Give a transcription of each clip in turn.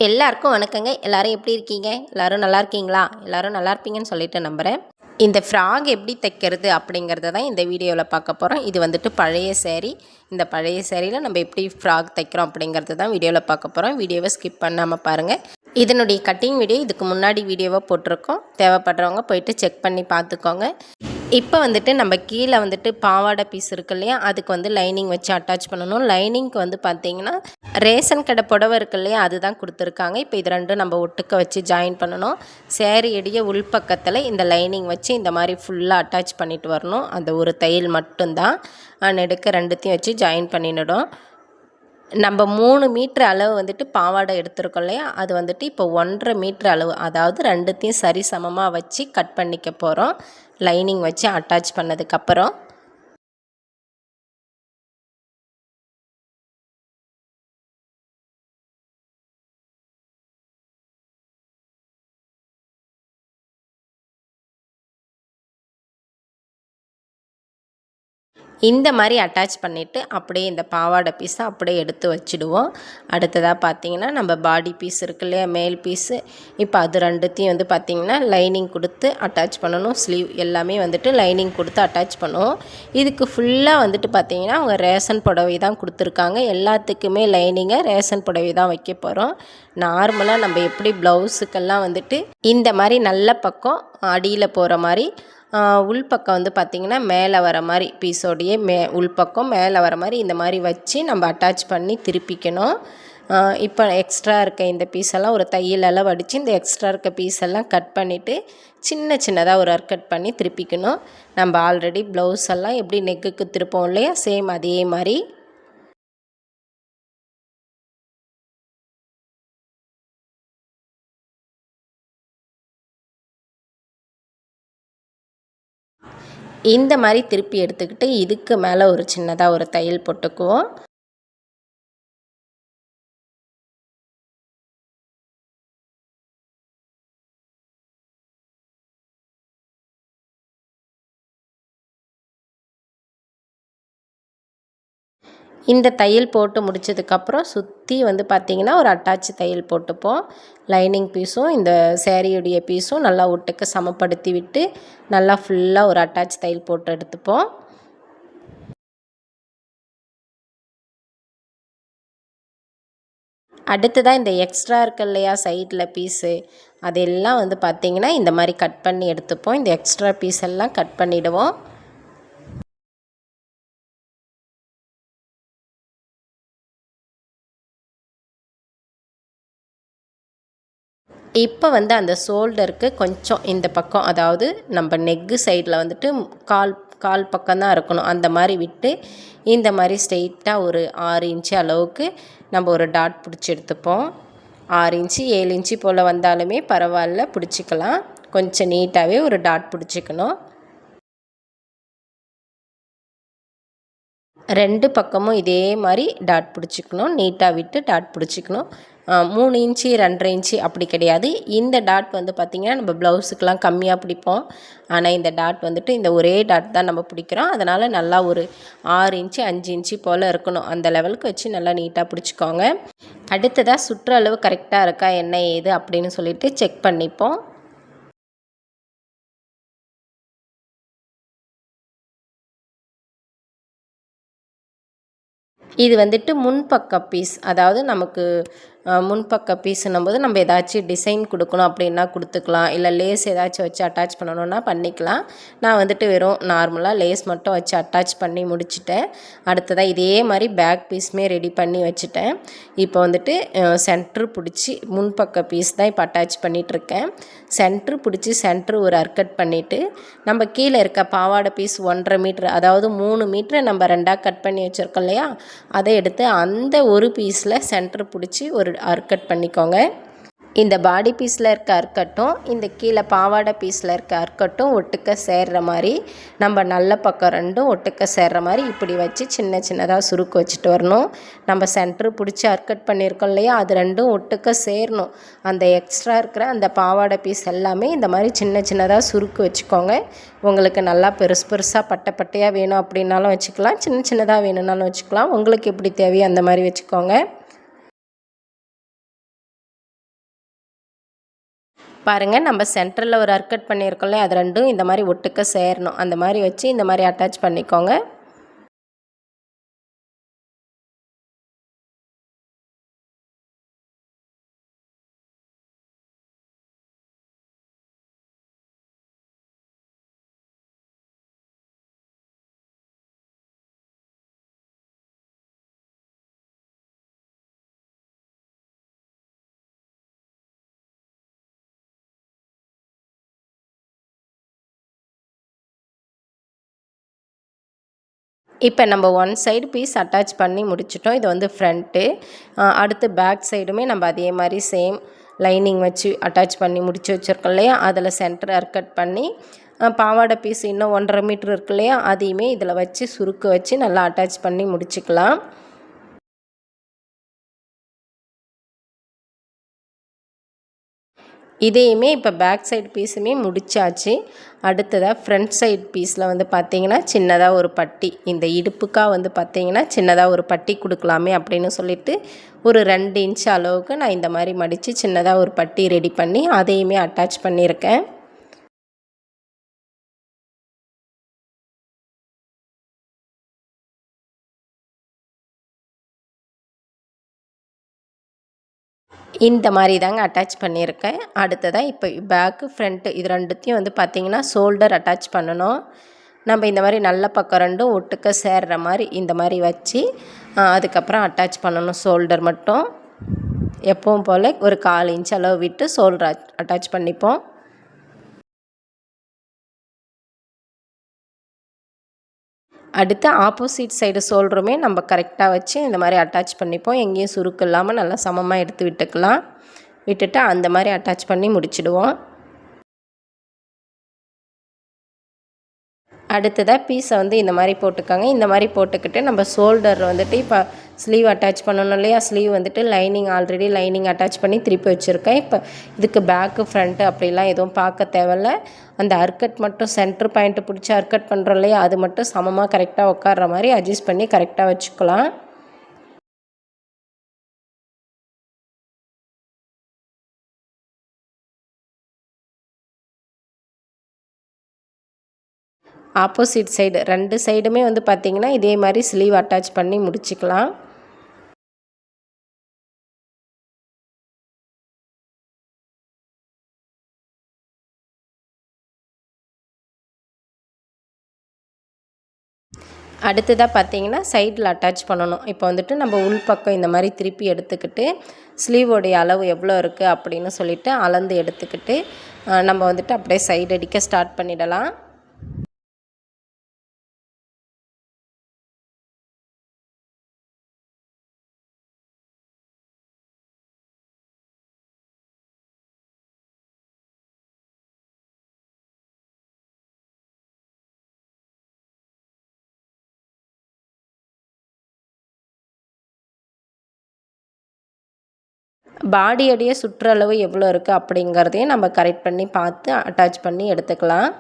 எல்லாருக்கும் வணக்கங்க. எல்லாரும் எப்படி இருக்கீங்க? எல்லாரும் நல்லா இருக்கீங்களா? எல்லாரும் நல்லா இருப்பீங்கன்னு சொல்லிட்டு நம்புகிறேன். இந்த ஃப்ராக் எப்படி தைக்கிறது அப்படிங்கிறத தான் இந்த வீடியோவில் பார்க்க போகிறோம். இது வந்துட்டு பழைய சேரீ. இந்த பழைய சேரீயில் நம்ம எப்படி ஃப்ராக் தைக்கிறோம் அப்படிங்கிறது தான் வீடியோவில் பார்க்க போகிறோம். வீடியோவை ஸ்கிப் பண்ணாமல் பாருங்கள். இதனுடைய கட்டிங் வீடியோ இதுக்கு முன்னாடி வீடியோவை போட்டிருக்கோம். தேவைப்படுறவங்க போயிட்டு செக் பண்ணி பார்த்துக்கோங்க. இப்போ வந்துட்டு நம்ம கீழே வந்துட்டு பாவாடை பீஸ் இருக்கு இல்லையா, அதுக்கு வந்து லைனிங் வச்சு அட்டாச் பண்ணணும். லைனிங்க்கு வந்து பார்த்திங்கன்னா ரேஷன் கடை புடவை இருக்கு இல்லையா, அதுதான் கொடுத்துருக்காங்க. இப்போ இது ரெண்டும் நம்ம ஒட்டுக்க வச்சு ஜாயின் பண்ணணும். சேரீயுடைய உள்பக்கத்தில் இந்த லைனிங் வச்சு இந்த மாதிரி ஃபுல்லாக அட்டாச் பண்ணிட்டு வரணும். அந்த ஒரு தையல் மட்டும்தான் நெடுக்க ரெண்டுத்தையும் வச்சு ஜாயின் பண்ணிடணும். நம்ம 3 மீட்ரு அளவு வந்துட்டு பாவாடை எடுத்துருக்கோம் இல்லையா, அது வந்துட்டு இப்போ 1.5 மீட்ரு அளவு, அதாவது ரெண்டுத்தையும் சரி சமமாக வச்சு கட் பண்ணிக்க போகிறோம். லைனிங் வச்சு அட்டாச் பண்ணதுக்கப்புறம் இந்த மாதிரி அட்டாச் பண்ணிவிட்டு அப்படியே இந்த பாவாடை பீஸை அப்படியே எடுத்து வச்சுடுவோம். அடுத்ததாக பார்த்திங்கன்னா நம்ம பாடி பீஸ் இருக்கு இல்லையா, மேல் பீஸு, இப்போ அது ரெண்டுத்தையும் வந்து பார்த்திங்கன்னா லைனிங் கொடுத்து அட்டாச் பண்ணணும். ஸ்லீவ் எல்லாமே வந்துட்டு லைனிங் கொடுத்து அட்டாச் பண்ணுவோம். இதுக்கு ஃபுல்லாக வந்துட்டு பார்த்திங்கன்னா அவங்க ரேஷன் புடவை தான் கொடுத்துருக்காங்க. எல்லாத்துக்குமே லைனிங்கை ரேஷன் புடவை தான் வைக்க போகிறோம். நார்மலாக நம்ம எப்படி ப்ளவுஸுக்கெல்லாம் வந்துட்டு இந்த மாதிரி நல்ல பக்கம் அடியில் போகிற மாதிரி, உள்பக்கம் வந்து பார்த்திங்கன்னா மேலே வர மாதிரி பீஸோடைய உள்பக்கம் மேலே வர மாதிரி இந்த மாதிரி வச்சு நம்ம அட்டாச் பண்ணி திருப்பிக்கணும். இப்போ எக்ஸ்ட்ரா இருக்க இந்த பீஸெல்லாம் ஒரு தையலெல்லாம் வடித்து இந்த எக்ஸ்ட்ரா இருக்க பீஸெல்லாம் கட் பண்ணிவிட்டு சின்ன சின்னதாக ஒரு கட் பண்ணி திருப்பிக்கணும். நம்ம ஆல்ரெடி ப்ளவுஸ் எல்லாம் எப்படி நெக்குக்கு திருப்போம் இல்லையா, சேம் அதே மாதிரி இந்த மாதிரி திருப்பி எடுத்துக்கிட்டு இதுக்கு மேலே ஒரு சின்னதாக ஒரு தையல் போட்டுக்குவோம். இந்த தையல் போட்டு முடித்ததுக்கப்புறம் சுற்றி வந்து பார்த்திங்கன்னா ஒரு அட்டாச் தையல் போட்டுப்போம். லைனிங் பீஸும் இந்த சேரீயுடைய பீஸும் நல்லா ஒட்டுக்க சமப்படுத்தி விட்டு நல்லா ஃபுல்லாக ஒரு அட்டாச் தையல் போட்டு எடுத்துப்போம். அடுத்ததாக இந்த எக்ஸ்ட்ரா இருக்கு இல்லையா சைடில் பீஸு, அதெல்லாம் வந்து பார்த்திங்கன்னா இந்த மாதிரி கட் பண்ணி எடுத்துப்போம். இந்த எக்ஸ்ட்ரா பீஸ் எல்லாம் கட் பண்ணிவிடுவோம். இப்போ வந்து அந்த ஷோல்டருக்கு கொஞ்சம் இந்த பக்கம், அதாவது நம்ம நெக்கு சைடில் வந்துட்டு கால் பக்கம்தான் இருக்கணும். அந்த மாதிரி விட்டு இந்த மாதிரி ஸ்ட்ரெயிட்டாக ஒரு 6 இன்ச்சு அளவுக்கு நம்ம ஒரு டாட் பிடிச்சி எடுத்துப்போம். 6 இன்ச்சு 7 இன்ச்சு போல் வந்தாலுமே பரவாயில்ல, பிடிச்சிக்கலாம். கொஞ்சம் நீட்டாகவே ஒரு டாட் பிடிச்சிக்கணும். 2 பக்கமும் இதே மாதிரி டாட் பிடிச்சிக்கணும். நீட்டாக விட்டு டாட் பிடிச்சிக்கணும். 3 இன்ச்சு 2.5 இன்ச்சு அப்படி கிடையாது. இந்த டாட் வந்து பார்த்திங்கன்னா நம்ம ப்ளவுஸுக்கெலாம் கம்மியாக பிடிப்போம். ஆனால் இந்த டாட் வந்துட்டு இந்த ஒரே டாட் தான் நம்ம பிடிக்கிறோம். அதனால் நல்லா ஒரு 6 இன்ச்சு 5 இன்ச்சு போல் இருக்கணும். அந்த லெவலுக்கு வச்சு நல்லா நீட்டாக பிடிச்சிக்கோங்க. அடுத்ததாக சுற்றளவு கரெக்டாக இருக்கா என்ன ஏது அப்படின்னு சொல்லிட்டு செக் பண்ணிப்போம். இது வந்துட்டு முன்பக்க பீஸ், அதாவது நமக்கு முன்பக்க பீஸுன்னும்போது நம்ம ஏதாச்சும் டிசைன் கொடுக்கணும் அப்படின்னா கொடுத்துக்கலாம். இல்லை லேஸ் ஏதாச்சும் வச்சு அட்டாச் பண்ணணுன்னா பண்ணிக்கலாம். நான் வந்துட்டு வெறும் நார்மலாக லேஸ் மட்டும் வச்சு அட்டாச் பண்ணி முடிச்சிட்டேன். அடுத்ததாக இதே மாதிரி பேக் பீஸுமே ரெடி பண்ணி வச்சுட்டேன். இப்போ வந்துட்டு சென்ட்ரு பிடிச்சி முன்பக்க பீஸ் தான் இப்போ அட்டாச் பண்ணிகிட்ருக்கேன். சென்ட்ரு பிடிச்சி சென்ட்ரு ஒரு அர்க்கட் பண்ணிவிட்டு நம்ம கீழே இருக்க பாவாடை பீஸ் 1.5 மீட்ரு, அதாவது 3 மீட்ரு நம்ம 2ஆக கட் பண்ணி வச்சுருக்கோம் இல்லையா, அதை எடுத்து அந்த ஒரு பீஸில் சென்ட்ரு பிடிச்சி ஒரு அர்க்கட் பண்ணிக்கோங்க. இந்த பாடி பீஸில் இருக்க அர்க்கட்டும் இந்த கீழே பாவாடை பீஸில் இருக்க அர்க்கட்டும் ஒட்டுக்க சேர்கிற மாதிரி, நம்ம நல்ல பக்கம் ரெண்டும் ஒட்டுக்க சேர்கிற மாதிரி இப்படி வச்சு சின்ன சின்னதாக சுருக்கு வச்சுட்டு வரணும். நம்ம சென்ட்ரு பிடிச்சி அர்க்கட் பண்ணியிருக்கோம் இல்லையா, அது ரெண்டும் ஒட்டுக்க சேரணும். அந்த எக்ஸ்ட்ரா இருக்கிற அந்த பாவாடை பீஸ் எல்லாமே இந்த மாதிரி சின்ன சின்னதாக சுருக்கு வச்சுக்கோங்க. உங்களுக்கு நல்லா பெருசு பெருசாக பட்டை பட்டையாக வேணும் அப்படின்னாலும் வச்சுக்கலாம், சின்ன சின்னதாக வேணும்னாலும் வச்சுக்கலாம். உங்களுக்கு எப்படி தேவையோ அந்த மாதிரி வச்சுக்கோங்க. பாருங்கள், நம்ம சென்டரில் ஒரு அர்க்கட் பண்ணியிருக்கோம்ல, அது ரெண்டும் இந்த மாதிரி ஒட்டுக்க சேரணும். அந்த மாதிரி வச்சு இந்த மாதிரி அட்டாச் பண்ணிக்கோங்க. இப்போ நம்ம ஒன் சைடு பீஸ் அட்டாச் பண்ணி முடிச்சிட்டோம். இது வந்து ஃப்ரண்ட்டு. அடுத்து பேக் சைடுமே நம்ம அதே மாதிரி சேம் லைனிங் வச்சு அட்டாச் பண்ணி முடிச்சு வச்சுருக்கோம் இல்லையா, அதில் சென்டர் அர்க்கட் பண்ணி பாவாடை பீஸ் இன்னும் 1.5 மீட்ரு இருக்கு இல்லையா, அதையுமே இதில் வச்சு சுருக்கு வச்சு நல்லா அட்டாச் பண்ணி முடிச்சுக்கலாம். இதையுமே இப்போ பேக் சைடு பீஸுமே முடிச்சாச்சு. அடுத்ததாக ஃப்ரண்ட் சைடு பீஸில் வந்து பார்த்திங்கன்னா சின்னதாக ஒரு பட்டி, இந்த இடுப்புக்காக வந்து பார்த்திங்கன்னா சின்னதாக ஒரு பட்டி கொடுக்கலாமே அப்படின்னு சொல்லிட்டு ஒரு 2 இன்ச் அளவுக்கு நான் இந்த மாதிரி மடித்து சின்னதாக ஒரு பட்டி ரெடி பண்ணி அதையுமே அட்டாச் பண்ணியிருக்கேன். இந்த மாதிரி தாங்க அட்டாச் பண்ணியிருக்கேன். அடுத்ததாக இப்போ பேக்கு ஃப்ரண்ட்டு இது ரெண்டுத்தையும் வந்து பார்த்திங்கன்னா ஷோல்டர் அட்டாச் பண்ணணும். நம்ம இந்த மாதிரி நல்ல பக்கம் ரெண்டும் ஒட்டுக்க சேர்ற மாதிரி இந்த மாதிரி வச்சு அதுக்கப்புறம் அட்டாச் பண்ணணும். ஷோல்டர் மட்டும் எப்பவும் போல் ஒரு 1/4 இன்ச் அளவு விட்டு ஷோல்டர் அட்டாச் பண்ணிப்போம். அடுத்து ஆப்போசிட் சைடு ஷோல்டருமே நம்ம கரெக்டாக வச்சு இந்த மாதிரி அட்டாச் பண்ணிப்போம். எங்கேயும் சுருக்கு இல்லாமல் நல்லா சமமாக எடுத்து விட்டுக்கலாம். விட்டுட்டு அந்த மாதிரி அட்டாச் பண்ணி முடிச்சிடுவோம். அடுத்ததாக பீஸை வந்து இந்த மாதிரி போட்டுக்கோங்க. இந்த மாதிரி போட்டுக்கிட்டு நம்ம ஷோல்டர் வந்துட்டு இப்போ ஸ்லீவ் அட்டாச் பண்ணணும் இல்லையா, ஸ்லீவ் வந்துட்டு ஆல்ரெடி லைனிங் அட்டாச் பண்ணி திருப்பி வச்சுருக்கேன். இப்போ இதுக்கு பேக்கு ஃப்ரண்ட்டு அப்படிலாம் எதுவும் பார்க்க தேவையில்ல. அந்த அர்க்கட் மட்டும் சென்டர் பாயிண்ட்டு பிடிச்சி அர்க்கட் பண்ணுறோம் இல்லையா, அது மட்டும் சமமாக கரெக்டாக உட்கார்ற மாதிரி அட்ஜஸ்ட் பண்ணி கரெக்டாக வச்சுக்கலாம். ஆப்போசிட் சைடு 2 சைடுமே வந்து பார்த்திங்கன்னா இதே மாதிரி ஸ்லீவ் அட்டாச் பண்ணி முடிச்சுக்கலாம். அடுத்ததாக பார்த்திங்கன்னா சைடில் அட்டாச் பண்ணணும். இப்போ வந்துட்டு நம்ம உள் பக்கம் இந்த மாதிரி திருப்பி எடுத்துக்கிட்டு ஸ்லீவோடைய அளவு எவ்வளோ இருக்குது அப்படின்னு சொல்லிவிட்டு அளந்து எடுத்துக்கிட்டு நம்ம வந்துட்டு அப்படியே சைடு அடிக்க ஸ்டார்ட் பண்ணிடலாம். பாடியோடைய சுற்றளவு எவ்வளோ இருக்குது அப்படிங்கிறதையும் நம்ம கரெக்ட் பண்ணி பார்த்து அட்டாச் பண்ணி எடுத்துக்கலாம்.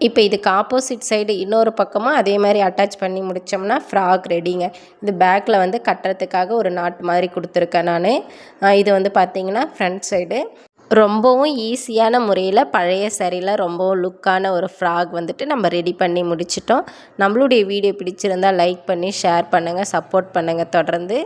இப்போ இதுக்கு ஆப்போசிட் சைடு இன்னொரு பக்கமாக அதே மாதிரி அட்டாச் பண்ணி முடித்தோம்னா ஃப்ராக் ரெடிங்க. இது பேக்கில் வந்து கட்டுறதுக்காக ஒரு நாட் மாதிரி கொடுத்துருக்கேன் நான். இது வந்து பார்த்திங்கன்னா ஃப்ரண்ட் சைடு. ரொம்பவும் ஈஸியான முறையில் பழைய சாரியில் ரொம்பவும் லுக்கான ஒரு ஃப்ராக் வந்துட்டு நம்ம ரெடி பண்ணி முடிச்சிட்டோம். நம்மளுடைய வீடியோ பிடிச்சிருந்தால் லைக் பண்ணி ஷேர் பண்ணுங்கள், சப்போர்ட் பண்ணுங்கள் தொடர்ந்து.